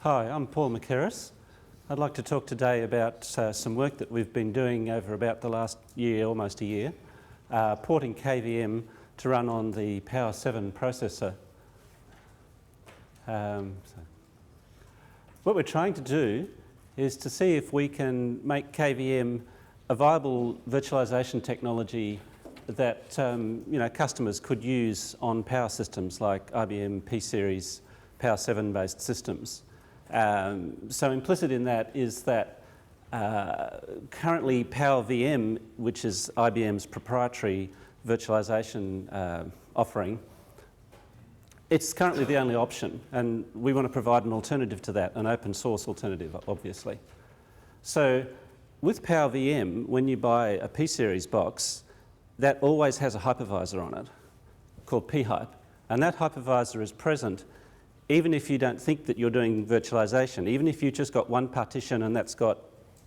Hi, I'm Paul Mackerras. I'd like to talk today about some work that we've been doing over about the last year, almost a year, porting KVM to run on the POWER7 processor. What we're trying to do is to see if we can make KVM a viable virtualization technology that customers could use on power systems like IBM pSeries POWER7 based systems. So implicit in that is that currently powerVM, which is IBM's proprietary virtualization offering, it's currently the only option, and we want to provide an alternative to that, an open source alternative, obviously. So with powerVM, when you buy a pSeries box, that always has a hypervisor on it called phype, and that hypervisor is present even if you don't think that you're doing virtualization, even if you've just got one partition and that's got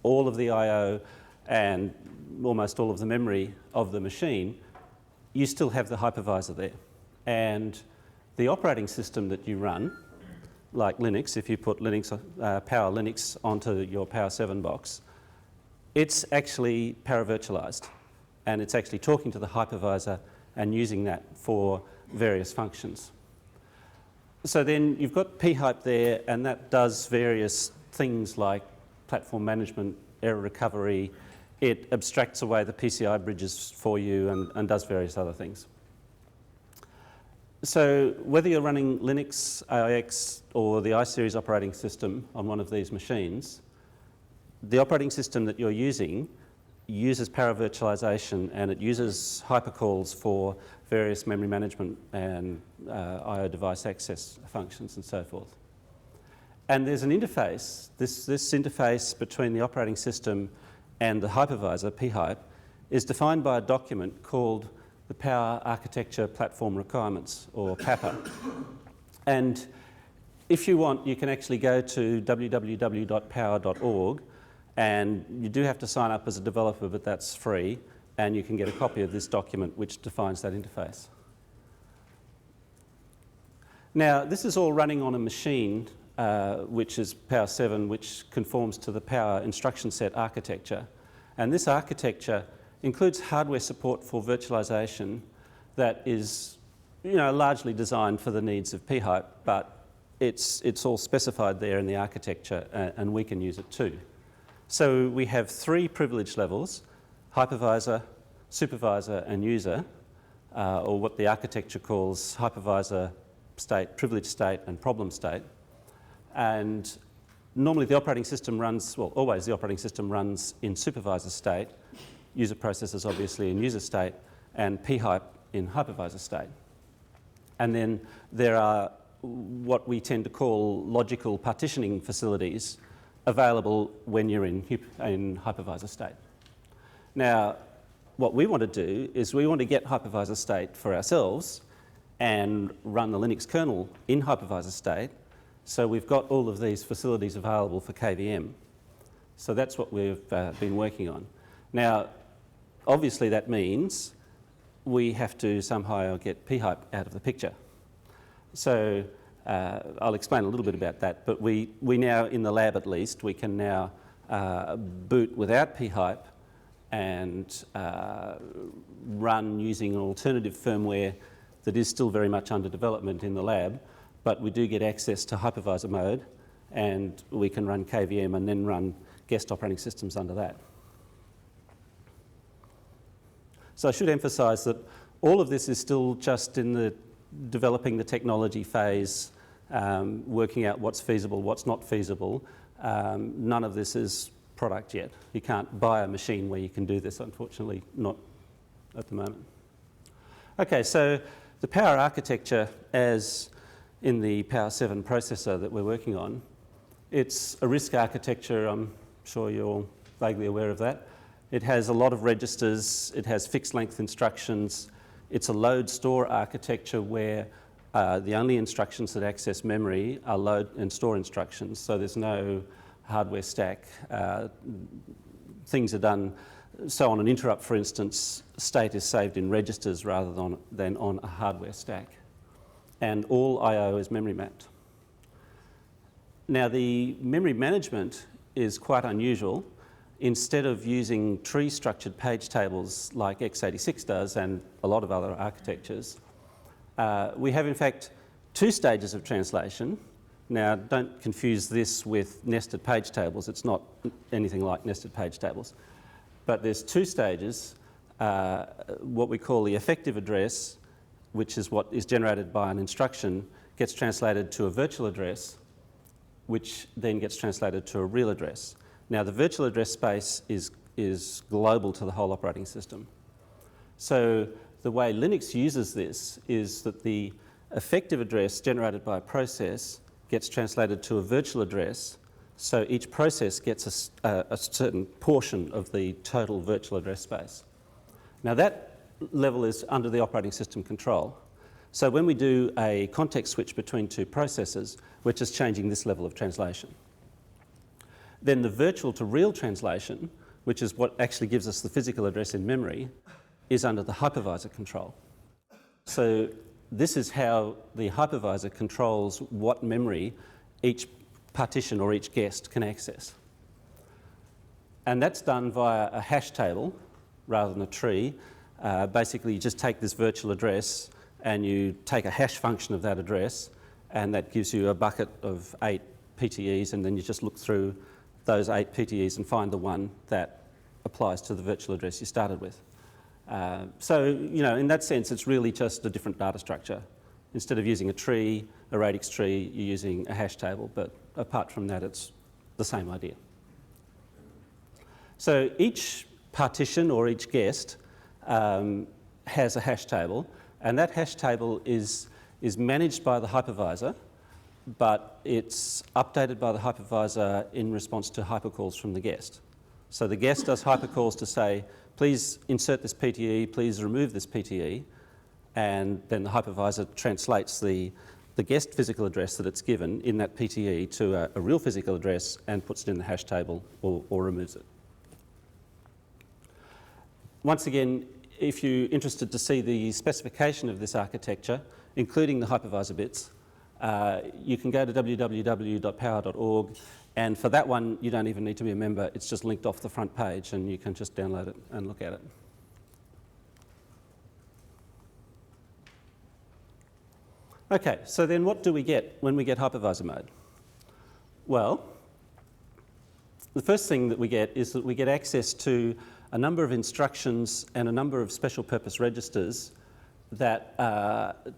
all of the I/O and almost all of the memory of the machine, you still have the hypervisor there. And the operating system that you run, like Linux, if you put Power Linux onto your POWER7 box, it's actually para-virtualized, and it's actually talking to the hypervisor and using that for various functions. So then you've got phype there, and that does various things like platform management, error recovery. It abstracts away the PCI bridges for you and does various other things. So whether you're running Linux, AIX, or the iSeries operating system on one of these machines, the operating system that you're using uses para-virtualization, and it uses hypercalls for various memory management and I/O device access functions and so forth. And there's an interface. This interface between the operating system and the hypervisor, phype, is defined by a document called the Power Architecture Platform Requirements, or PAPR. And if you want, you can actually go to www.power.org, and you do have to sign up as a developer, but that's free, and you can get a copy of this document which defines that interface. Now, this is all running on a machine which is POWER7, which conforms to the Power instruction set architecture. And this architecture includes hardware support for virtualization that is largely designed for the needs of phype, but it's all specified there in the architecture, and we can use it too. So we have 3 privilege levels: hypervisor, supervisor, and user, or what the architecture calls hypervisor state, privilege state, and problem state. And normally the operating system runs, well, always the operating system runs in supervisor state, user processors obviously in user state, and phype in hypervisor state. And then there are what we tend to call logical partitioning facilities available when you're in hypervisor state. Now, what we want to do is we want to get hypervisor state for ourselves and run the Linux kernel in hypervisor state, so we've got all of these facilities available for KVM. So that's what we've been working on. Now, obviously that means we have to somehow get phype out of the picture. So I'll explain a little bit about that, but we now, in the lab at least, we can now boot without phype and run using an alternative firmware that is still very much under development in the lab, but we do get access to hypervisor mode, and we can run KVM and then run guest operating systems under that. So I should emphasize that all of this is still just in the developing the technology phase, working out what's feasible, what's not feasible. None of this is product yet. You can't buy a machine where you can do this, unfortunately, not at the moment. Okay, so the power architecture, as in the POWER7 processor that we're working on, it's a RISC architecture. I'm sure you're all vaguely aware of that. It has a lot of registers. It has fixed length instructions. It's a load store architecture where the only instructions that access memory are load and store instructions. So there's no hardware stack. Things are done, so on an interrupt, for instance, state is saved in registers rather than on a hardware stack. And all I/O is memory mapped. Now, the memory management is quite unusual. Instead of using tree-structured page tables like x86 does and a lot of other architectures, we have, in fact, two stages of translation. Now, don't confuse this with nested page tables. It's not anything like nested page tables. But there's two stages, what we call the effective address, which is what is generated by an instruction, gets translated to a virtual address, which then gets translated to a real address. Now, the virtual address space is global to the whole operating system. So the way Linux uses this is that the effective address generated by a process gets translated to a virtual address, so each process gets a certain portion of the total virtual address space. Now, that level is under the operating system control. So when we do a context switch between two processes, we're just changing this level of translation. Then the virtual to real translation, which is what actually gives us the physical address in memory, is under the hypervisor control. So this is how the hypervisor controls what memory each partition or each guest can access. And that's done via a hash table rather than a tree. Basically, you just take this virtual address and you take a hash function of that address, and that gives you a bucket of 8 PTEs, and then you just look through those 8 PTEs and find the one that applies to the virtual address you started with. So, in that sense, it's really just a different data structure. Instead of using a tree, a radix tree, you're using a hash table, but apart from that, it's the same idea. So each partition or each guest has a hash table, and that hash table is managed by the hypervisor, but it's updated by the hypervisor in response to hypercalls from the guest. So the guest does hypercalls to say, please insert this PTE, please remove this PTE, and then the hypervisor translates the guest physical address that it's given in that PTE to a real physical address and puts it in the hash table or removes it. Once again, if you're interested to see the specification of this architecture, including the hypervisor bits, you can go to www.power.org, and for that one, you don't even need to be a member. It's just linked off the front page, and you can just download it and look at it. Okay, so then what do we get when we get hypervisor mode? Well, the first thing that we get is that we get access to a number of instructions and a number of special purpose registers that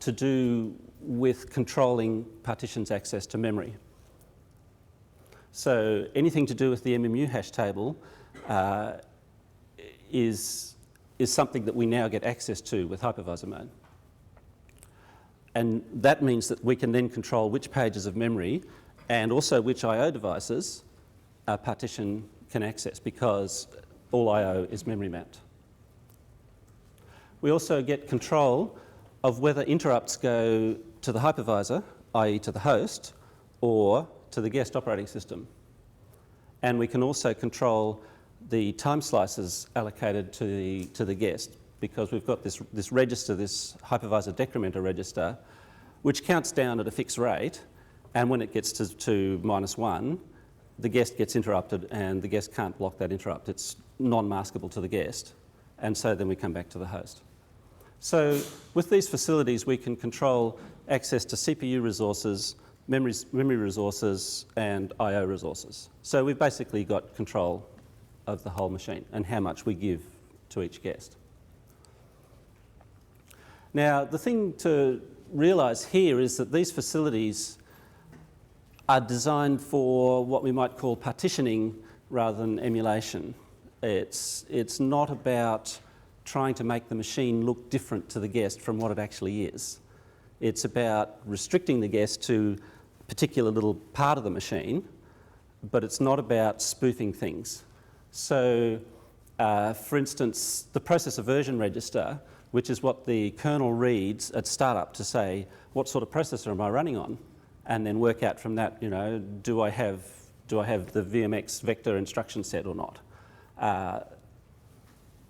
to do with controlling partitions' access to memory. So anything to do with the MMU hash table is something that we now get access to with hypervisor mode. And that means that we can then control which pages of memory and also which I/O devices a partition can access, because all I/O is memory mapped. We also get control of whether interrupts go to the hypervisor, i.e. to the host, or to the guest operating system. And we can also control the time slices allocated to the guest, because we've got this register, this hypervisor decrementer register, which counts down at a fixed rate, and when it gets to -1, the guest gets interrupted and the guest can't block that interrupt. It's non-maskable to the guest, and so then we come back to the host. So with these facilities, we can control access to CPU resources, memory resources, and I/O resources. So we've basically got control of the whole machine and how much we give to each guest. Now, the thing to realise here is that these facilities are designed for what we might call partitioning rather than emulation. It's not about trying to make the machine look different to the guest from what it actually is. It's about restricting the guest to a particular little part of the machine, but it's not about spoofing things. So, for instance, the processor version register, which is what the kernel reads at startup to say, what sort of processor am I running on? And then work out from that, do I have do I have the VMX vector instruction set or not?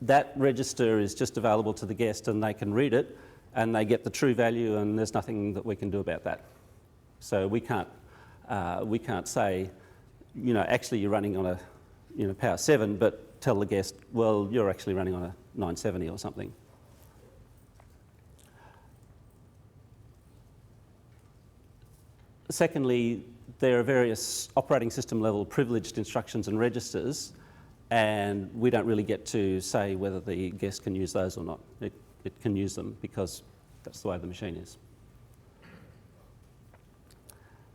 That register is just available to the guest and they can read it and they get the true value and there's nothing that we can do about that. So we can't say, actually you're running on a POWER7, but tell the guest, well, you're actually running on a 970 or something. Secondly, there are various operating system level privileged instructions and registers, and we don't really get to say whether the guest can use those or not. It can use them because that's the way the machine is.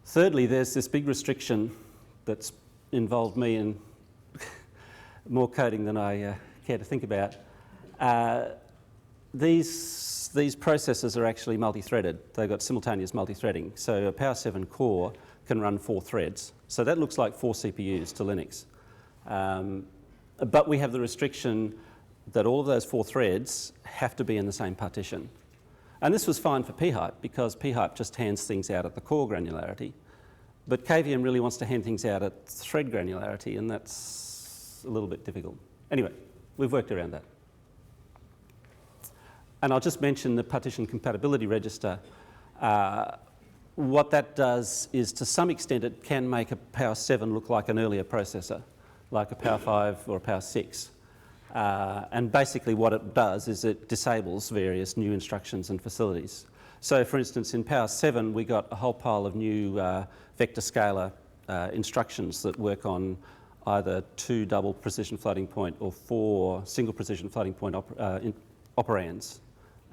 Thirdly, there's this big restriction that's involved me in more coding than I care to think about. These processors are actually multi-threaded. They've got simultaneous multi-threading. So a POWER7 core can run 4 threads. So that looks like 4 CPUs to Linux. But we have the restriction that all of those 4 threads have to be in the same partition. And this was fine for pHype because pHype just hands things out at the core granularity. But KVM really wants to hand things out at thread granularity, and that's a little bit difficult. Anyway, we've worked around that. And I'll just mention the partition compatibility register. What that does is, to some extent, it can make a POWER7 look like an earlier processor, like a POWER5 or a POWER6. And basically what it does is it disables various new instructions and facilities. So for instance, in POWER7, we got a whole pile of new vector scalar instructions that work on either 2 double precision floating point or 4 single precision floating point operands,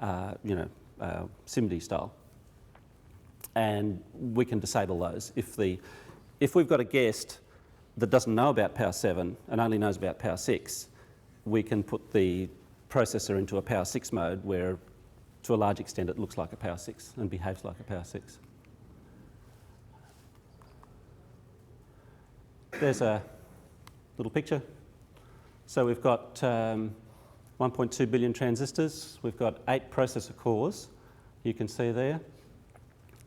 SIMD style. And we can disable those. If we've got a guest that doesn't know about POWER7 and only knows about POWER6, we can put the processor into a POWER6 mode where, to a large extent, it looks like a POWER6 and behaves like a POWER6. There's a little picture. So we've got 1.2 billion transistors. We've got 8 processor cores, you can see there.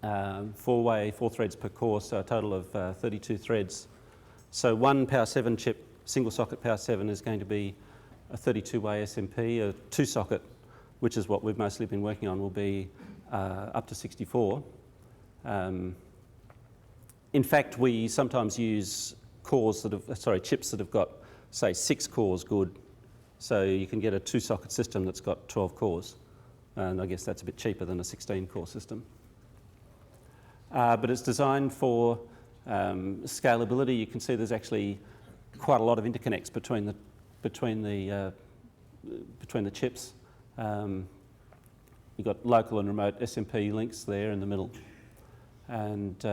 4 threads per core, so a total of 32 threads. So one POWER7 chip, single socket POWER7, is going to be a 32-way SMP. A 2-socket, which is what we've mostly been working on, will be up to 64. In fact, we sometimes use chips that have got, say, 6 cores good. So you can get a 2-socket system that's got 12 cores. And I guess that's a bit cheaper than a 16-core system. But it's designed for scalability. You can see there's actually quite a lot of interconnects between the chips. You've got local and remote SMP links there in the middle. And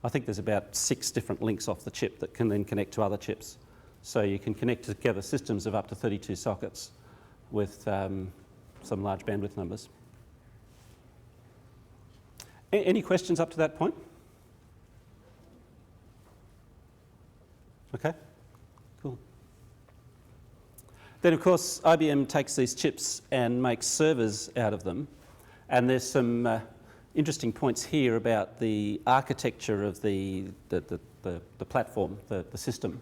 I think there's about 6 different links off the chip that can then connect to other chips. So you can connect together systems of up to 32 sockets with some large bandwidth numbers. Any questions up to that point? Okay, cool. Then, of course, IBM takes these chips and makes servers out of them. And there's some interesting points here about the architecture of the platform, the system.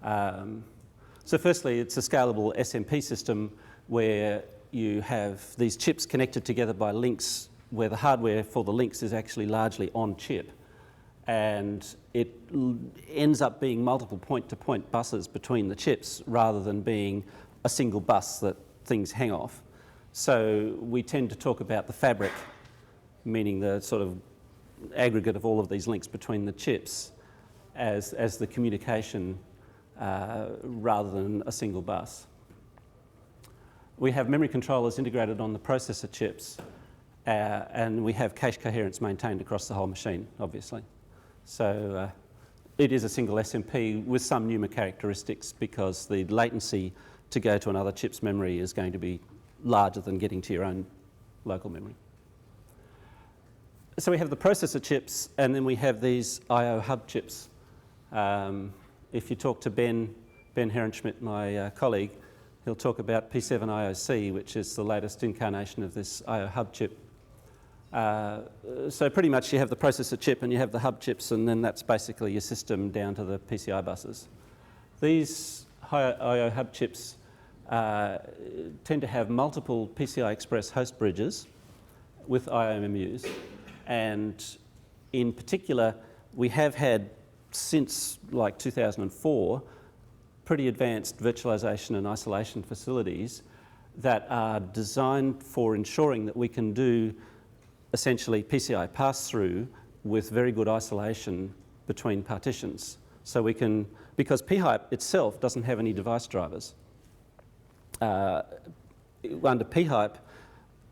So firstly, it's a scalable SMP system where you have these chips connected together by links where the hardware for the links is actually largely on chip. And it ends up being multiple point-to-point buses between the chips rather than being a single bus that things hang off. So we tend to talk about the fabric, meaning the sort of aggregate of all of these links between the chips as the communication rather than a single bus. We have memory controllers integrated on the processor chips, and we have cache coherence maintained across the whole machine, obviously. So it is a single SMP with some NUMA characteristics because the latency to go to another chip's memory is going to be larger than getting to your own local memory. So we have the processor chips, and then we have these I/O hub chips. If you talk to Ben Herenschmidt, my colleague, he'll talk about P7 IOC, which is the latest incarnation of this I/O hub chip. So pretty much you have the processor chip and you have the hub chips, and then that's basically your system down to the PCI buses. These high I/O hub chips tend to have multiple PCI Express host bridges with IOMMUs, and in particular we have had since like 2004 pretty advanced virtualization and isolation facilities that are designed for ensuring that we can do essentially PCI pass-through with very good isolation between partitions. So we can, because pHype itself doesn't have any device drivers. Under pHype,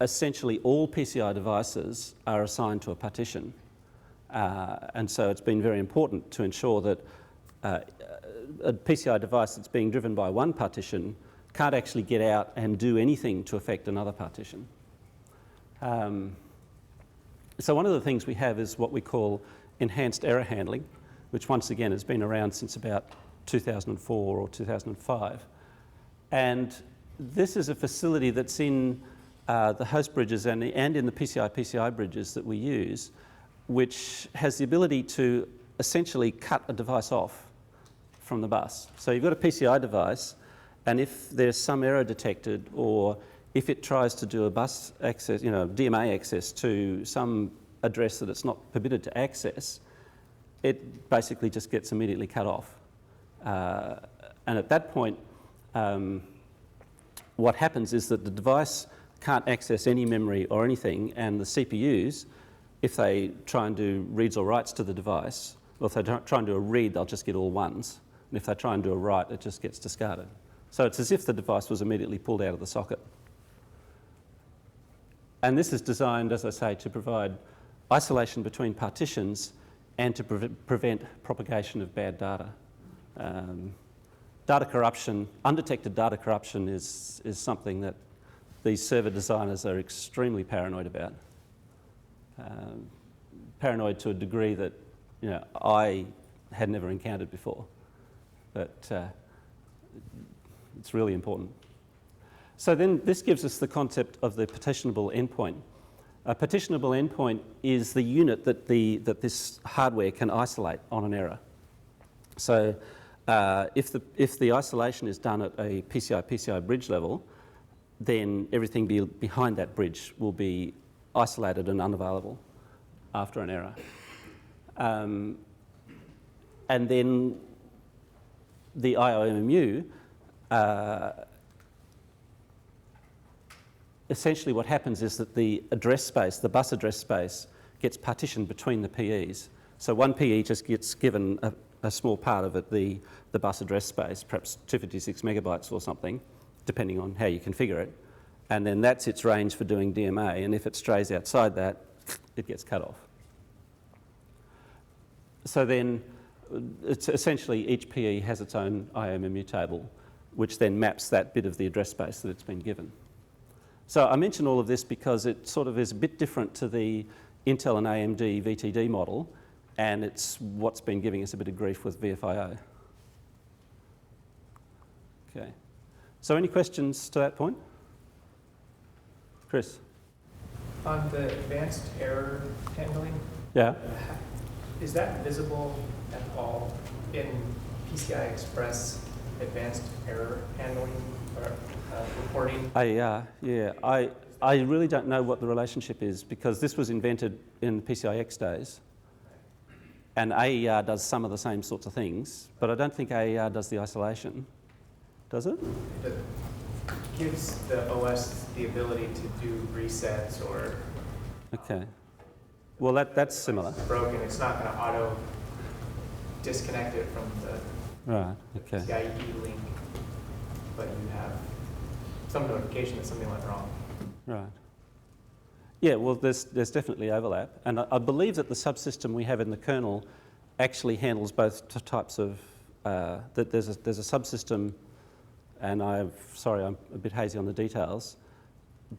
essentially all PCI devices are assigned to a partition. And so it's been very important to ensure that a PCI device that's being driven by one partition can't actually get out and do anything to affect another partition. So one of the things we have is what we call enhanced error handling, which once again has been around since about 2004 or 2005. And this is a facility that's in the host bridges and in the PCI bridges that we use, which has the ability to essentially cut a device off from the bus. So you've got a PCI device, and if there's some error detected, or if it tries to do a bus access, DMA access to some address that it's not permitted to access, it basically just gets immediately cut off. And at that point, what happens is that the device can't access any memory or anything, and the CPUs, if they try and do reads or writes to the device, or if they try and do a read, they'll just get all ones. And if they try and do a write, it just gets discarded. So it's as if the device was immediately pulled out of the socket. And this is designed, as I say, to provide isolation between partitions and to prevent propagation of bad data. Data corruption, undetected data corruption is something that these server designers are extremely paranoid about. Paranoid to a degree that I had never encountered before, but it's really important. So then this gives us the concept of the partitionable endpoint. A partitionable endpoint is the unit that this hardware can isolate on an error. So if the isolation is done at a PCI bridge level, then everything behind that bridge will be isolated and unavailable after an error. And then the IOMMU, essentially what happens is that the address space, the bus address space, gets partitioned between the PEs. So one PE just gets given a small part of it, the bus address space, perhaps 256 megabytes or something, depending on how you configure it. And then that's its range for doing DMA, and if it strays outside that, it gets cut off. So then, it's essentially each PE has its own IOMMU table, which then maps that bit of the address space that it's been given. So I mention all of this because it sort of is a bit different to the Intel and AMD VTD model, and it's what's been giving us a bit of grief with VFIO. Okay. So any questions to that point? Chris? On the advanced error handling, yeah, is that visible at all in PCI Express advanced error handling or reporting? I really don't know what the relationship is, because this was invented in the PCIX days, and AER does some of the same sorts of things, but I don't think AER does the isolation. Does it? It gives the OS the ability to do resets or... Okay. Well, that's similar. It's broken. It's not going to auto disconnect it from the PCIe link, but you have some notification that something went wrong. Right. Yeah, well, there's definitely overlap, and I believe that the subsystem we have in the kernel actually handles both types of. That there's a subsystem, and I'm a bit hazy on the details,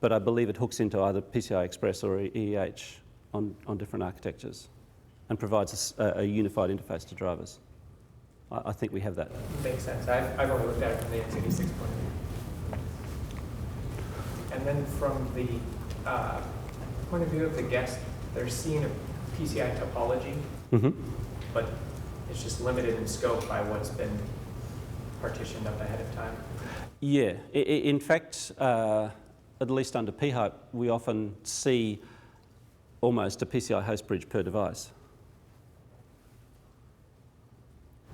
but I believe it hooks into either PCI Express or EEH on different architectures, and provides a unified interface to drivers. I think we have that. Makes sense. I've only looked at it from the x86 point of view. And then from the point of view of the guest, they're seeing a PCI topology, but it's just limited in scope by what's been partitioned up ahead of time. Yeah, in fact, at least under pHype, we often see almost a PCI host bridge per device.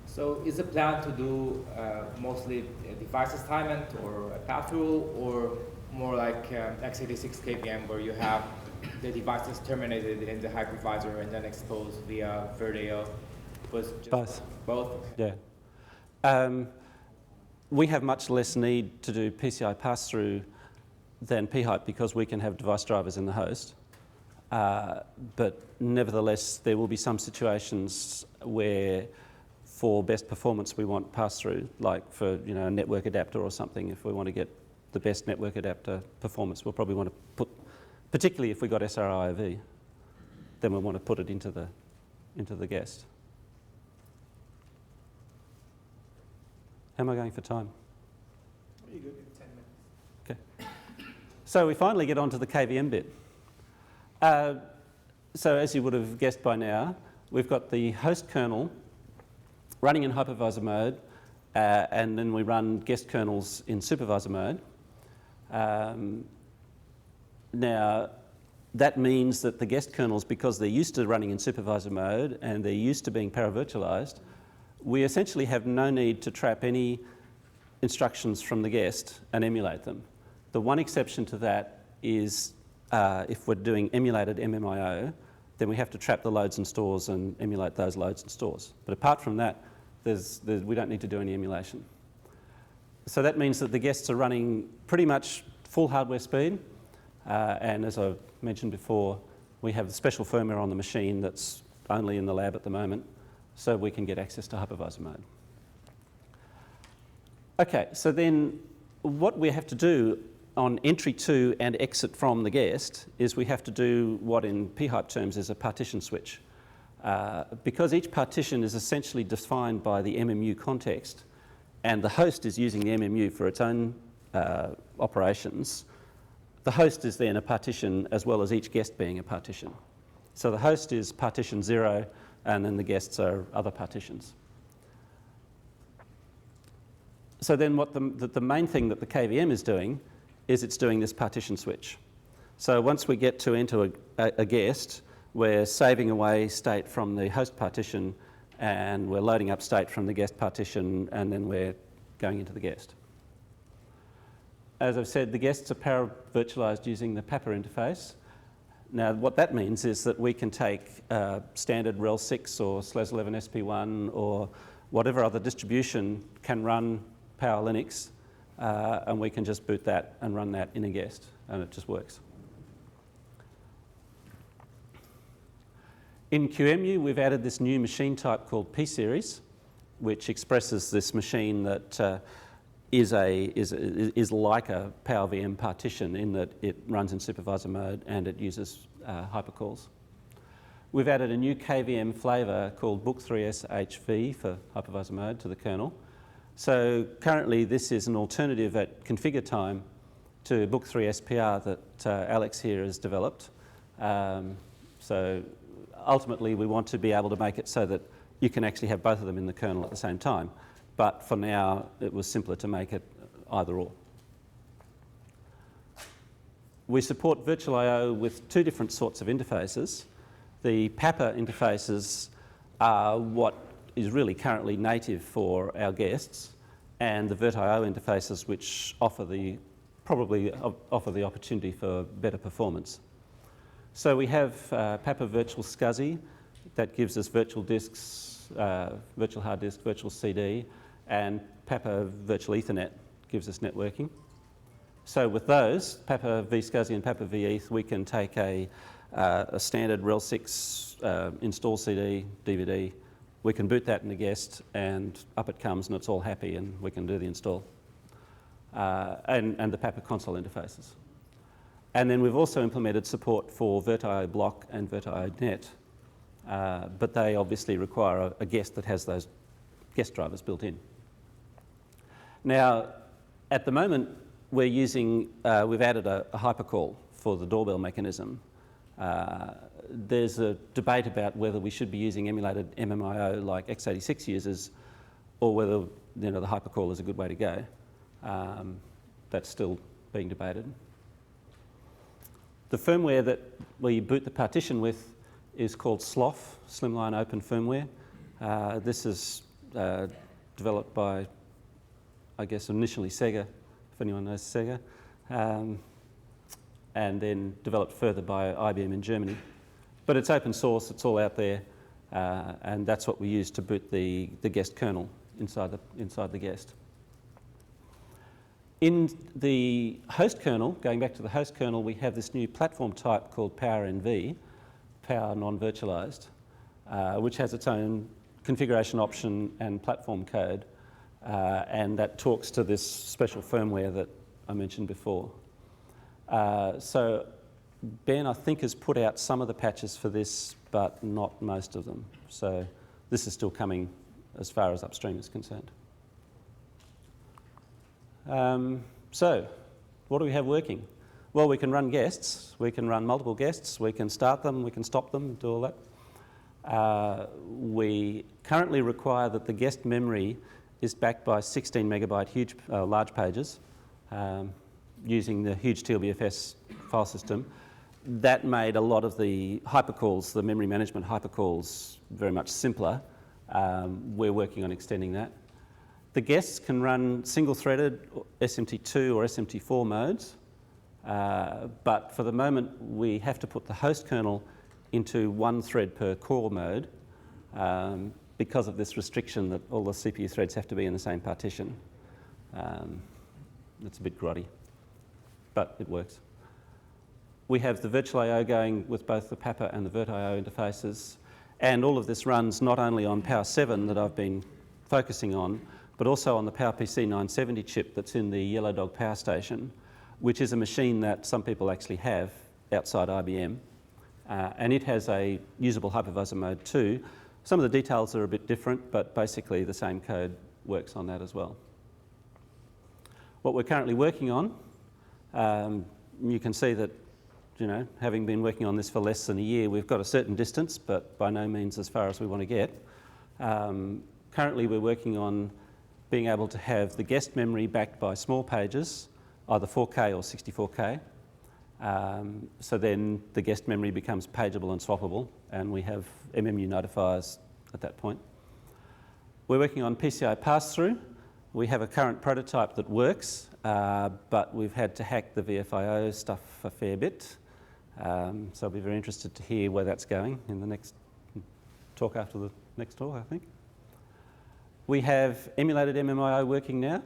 So is the plan to do mostly a device assignment or a path rule, or more like x86 KVM where you have the devices terminated in the hypervisor and then exposed via VirtIO? Both. Both? Yeah. We have much less need to do PCI pass-through than pHype because we can have device drivers in the host. But nevertheless, there will be some situations where for best performance we want pass-through, like for a network adapter or something. If we want to get the best network adapter performance, we'll probably want to put, particularly if we got SRIOV, then we'll want to put it into the guest. How am I going for time? Pretty good. 10 minutes. Okay. So we finally get onto the KVM bit. So as you would have guessed by now, we've got the host kernel running in hypervisor mode, and then we run guest kernels in supervisor mode. Now, that means that the guest kernels, because they're used to running in supervisor mode and they're used to being paravirtualized, we essentially have no need to trap any instructions from the guest and emulate them. The one exception to that is if we're doing emulated MMIO, then we have to trap the loads and stores and emulate those loads and stores. But apart from that, we don't need to do any emulation. So that means that the guests are running pretty much full hardware speed. And as I mentioned before, we have special firmware on the machine that's only in the lab at the moment, so we can get access to hypervisor mode. Okay, so then what we have to do on entry to and exit from the guest is we have to do what in pHype terms is a partition switch. Because each partition is essentially defined by the MMU context, and the host is using the MMU for its own operations, the host is then a partition as well as each guest being a partition. So the host is partition 0, and then the guests are other partitions. So then what the main thing that the KVM is doing is it's doing this partition switch. So once we get to enter a guest, we're saving away state from the host partition, and we're loading up state from the guest partition, and then we're going into the guest. As I've said, the guests are paravirtualized using the PAPA interface. Now, what that means is that we can take standard RHEL 6 or SLES 11 SP1 or whatever other distribution can run Power Linux, and we can just boot that and run that in a guest, and it just works. In QEMU, we've added this new machine type called pSeries, which expresses this machine that is like a powerVM partition in that it runs in supervisor mode and it uses hypercalls. We've added a new KVM flavor called Book3SHV for hypervisor mode to the kernel. So currently this is an alternative at configure time to Book3SPR that Alex here has developed. So ultimately we want to be able to make it so that you can actually have both of them in the kernel at the same time. But for now, it was simpler to make it either or. We support virtual I/O with two different sorts of interfaces. The PAPA interfaces are what is really currently native for our guests, and the VirtIO interfaces which probably offer the opportunity for better performance. So we have PAPA Virtual SCSI that gives us virtual disks, virtual hard disk, virtual CD, and PAPA Virtual Ethernet gives us networking. So with those, PAPA vSCSI and PAPA vEth, we can take a standard RHEL 6 install CD, DVD. We can boot that in the guest, and up it comes, and it's all happy, and we can do the install. And the PAPA console interfaces. And then we've also implemented support for VirtIO Block and VirtIO Net, but they obviously require a guest that has those guest drivers built in. Now, at the moment, we've added a hypercall for the doorbell mechanism, There's a debate about whether we should be using emulated MMIO like x86 uses, or whether the hypercall is a good way to go. That's still being debated. The firmware where you boot the partition with is called SLOF, Slimline Open Firmware. This is developed by, I guess, initially Sega, if anyone knows Sega, and then developed further by IBM in Germany. But it's open source, it's all out there, and that's what we use to boot the guest kernel inside the guest. In the host kernel, going back to the host kernel, we have this new platform type called PowerNV, Power Non-Virtualized, which has its own configuration option and platform code, and that talks to this special firmware that I mentioned before. So Ben, I think, has put out some of the patches for this, but not most of them. So this is still coming as far as upstream is concerned. So what do we have working? Well, we can run guests. We can run multiple guests. We can start them. We can stop them, do all that. We currently require that the guest memory is backed by 16 megabyte large pages using the huge TLBFS file system. That made a lot of the hypercalls, the memory management hypercalls, very much simpler. We're working on extending that. The guests can run single-threaded SMT2 or SMT4 modes, but for the moment we have to put the host kernel into one thread per core mode because of this restriction that all the CPU threads have to be in the same partition. It's a bit grotty, but it works. We have the virtual I/O going with both the Papa and the VirtIO interfaces, and all of this runs not only on POWER7 that I've been focusing on, but also on the PowerPC 970 chip that's in the Yellow Dog power station, which is a machine that some people actually have outside IBM. And it has a usable hypervisor mode too. Some of the details are a bit different, but basically the same code works on that as well. What we're currently working on, you can see that, having been working on this for less than a year, we've got a certain distance, but by no means as far as we want to get. Currently we're working on being able to have the guest memory backed by small pages, either 4K or 64K. So then the guest memory becomes pageable and swappable, and we have MMU notifiers at that point. We're working on PCI pass-through. We have a current prototype that works, but we've had to hack the VFIO stuff a fair bit. So I'll be very interested to hear where that's going in the next talk after the next talk, I think. We have emulated MMIO working now.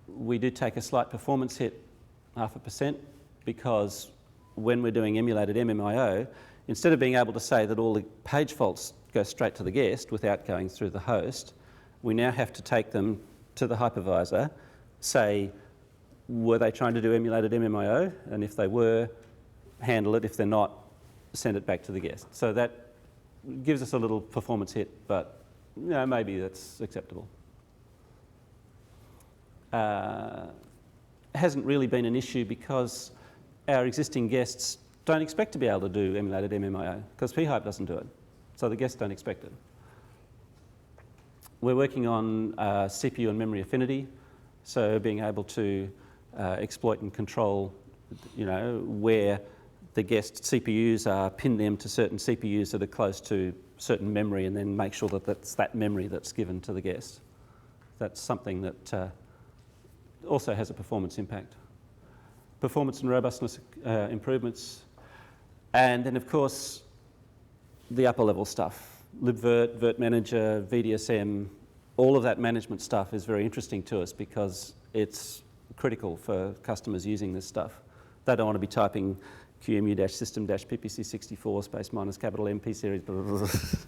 We do take a slight performance hit, 0.5%, because when we're doing emulated MMIO, instead of being able to say that all the page faults go straight to the guest without going through the host, we now have to take them to the hypervisor, say, were they trying to do emulated MMIO? And if they were, handle it. If they're not, send it back to the guest. So that gives us a little performance hit, but maybe that's acceptable. Hasn't really been an issue because our existing guests don't expect to be able to do emulated MMIO because pHype doesn't do it. So the guests don't expect it. We're working on CPU and memory affinity, so being able to exploit and control, where the guest CPUs are, pin them to certain CPUs that are close to certain memory, and then make sure that that's that memory that's given to the guest. That's something that also has a performance impact. Performance and robustness improvements, and then of course the upper level stuff, libvirt, virt manager, VDSM, all of that management stuff is very interesting to us because it's critical for customers using this stuff. They don't want to be typing QEMU-system-PPC64 space minus capital M pSeries.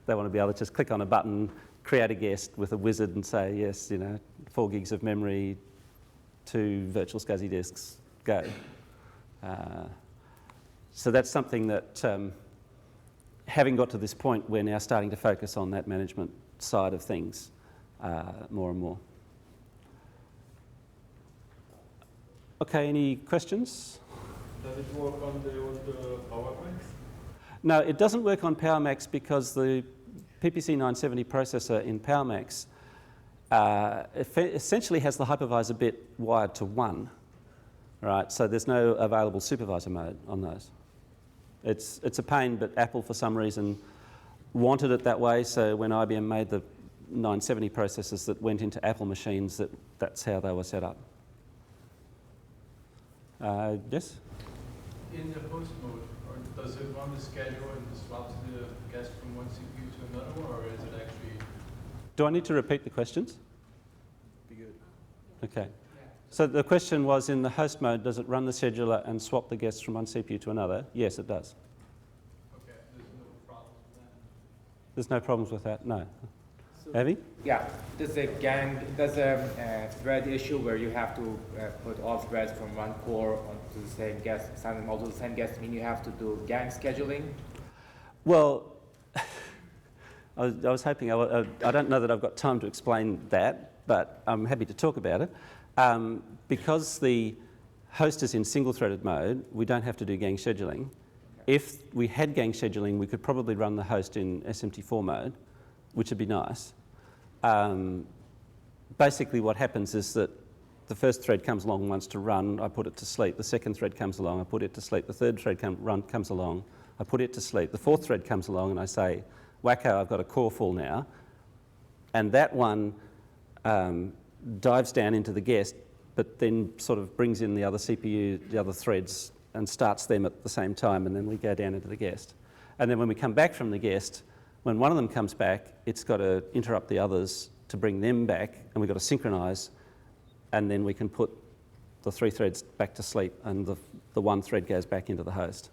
They want to be able to just click on a button, create a guest with a wizard and say, yes, 4 gigs of memory, 2 virtual SCSI disks, go. So that's something that, having got to this point, we're now starting to focus on that management side of things more and more. Okay, any questions? Does it work on the old PowerMax? No, it doesn't work on PowerMax because the PPC 970 processor in PowerMax essentially has the hypervisor bit wired to 1, right? So there's no available supervisor mode on those. It's a pain, but Apple for some reason wanted it that way, so when IBM made the 970 processors that went into Apple machines, that's how they were set up. Yes? In the host mode, or does it run the schedule and swap the guest from one CPU to another, or is it actually? Do I need to repeat the questions? Be good. Okay. So the question was, in the host mode, does it run the scheduler and swap the guests from one CPU to another? Yes, it does. Okay, there's no problems with that? There's no problems with that, no. So, Avi? yeah, does a thread issue where you have to put all threads from one core onto the same guest, assign them all to the same guest, mean you have to do gang scheduling? Well, I was hoping, I don't know that I've got time to explain that, but I'm happy to talk about it. Because the host is in single-threaded mode, we don't have to do gang scheduling. Okay. If we had gang scheduling, we could probably run the host in SMT4 mode, which would be nice. Basically what happens is that the first thread comes along, wants to run, I put it to sleep. The second thread comes along, I put it to sleep. The third thread comes along, I put it to sleep. The fourth thread comes along and I say, wacko, I've got a core full now. And that one dives down into the guest, but then sort of brings in the other CPU, the other threads, and starts them at the same time, and then we go down into the guest. And then when we come back from the guest, when one of them comes back, it's got to interrupt the others to bring them back, and we've got to synchronize, and then we can put the 3 threads back to sleep, and the 1 thread goes back into the host.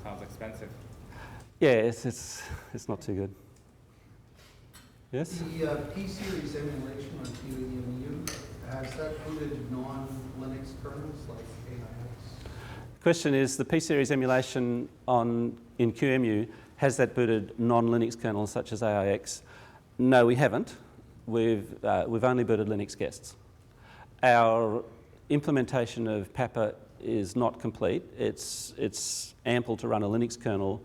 Sounds expensive. Yeah, it's not too good. Yes? The pSeries emulation on QEMU, has that booted non-Linux kernels like AIX? The question is, the pSeries emulation in QEMU, has that booted non-Linux kernels such as AIX? No, we haven't. We've only booted Linux guests. Our implementation of Papa is not complete. It's ample to run a Linux kernel,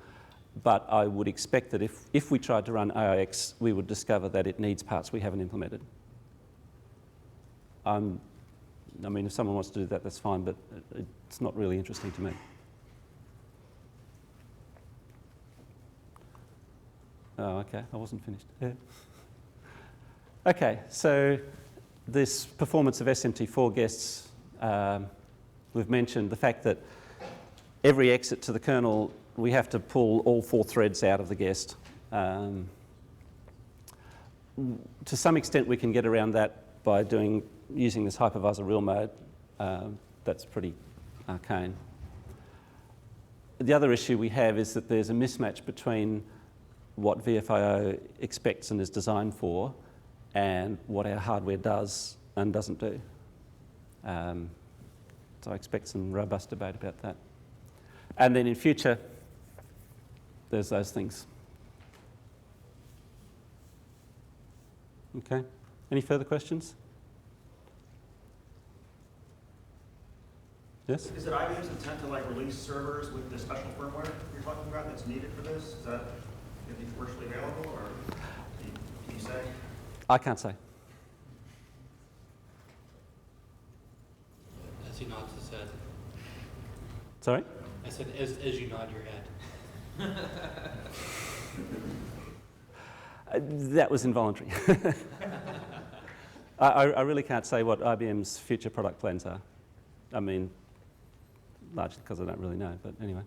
but I would expect that if we tried to run AIX, we would discover that it needs parts we haven't implemented. I mean, if someone wants to do that, that's fine, but it's not really interesting to me. Oh, okay, I wasn't finished. Yeah. Okay, so this performance of SMT4 guests, we've mentioned the fact that every exit to the kernel, we have to pull all 4 threads out of the guest. To some extent, we can get around that by using this hypervisor real mode. That's pretty arcane. The other issue we have is that there's a mismatch between what VFIO expects and is designed for and what our hardware does and doesn't do. So I expect some robust debate about that. And then in future, there's those things. Okay, any further questions? Yes? Is it IBM's intent to release servers with the special firmware you're talking about that's needed for this? Is that going to be commercially available, or can you say? I can't say. As you nod, said. Sorry? I said, as you nod your head. That was involuntary. I really can't say what IBM's future product plans are. I mean, largely because I don't really know, but anyway.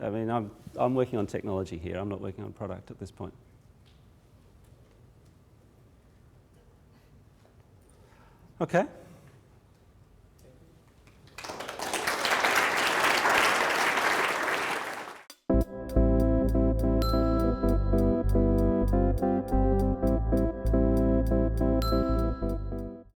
I mean, I'm working on technology here. I'm not working on product at this point. Okay.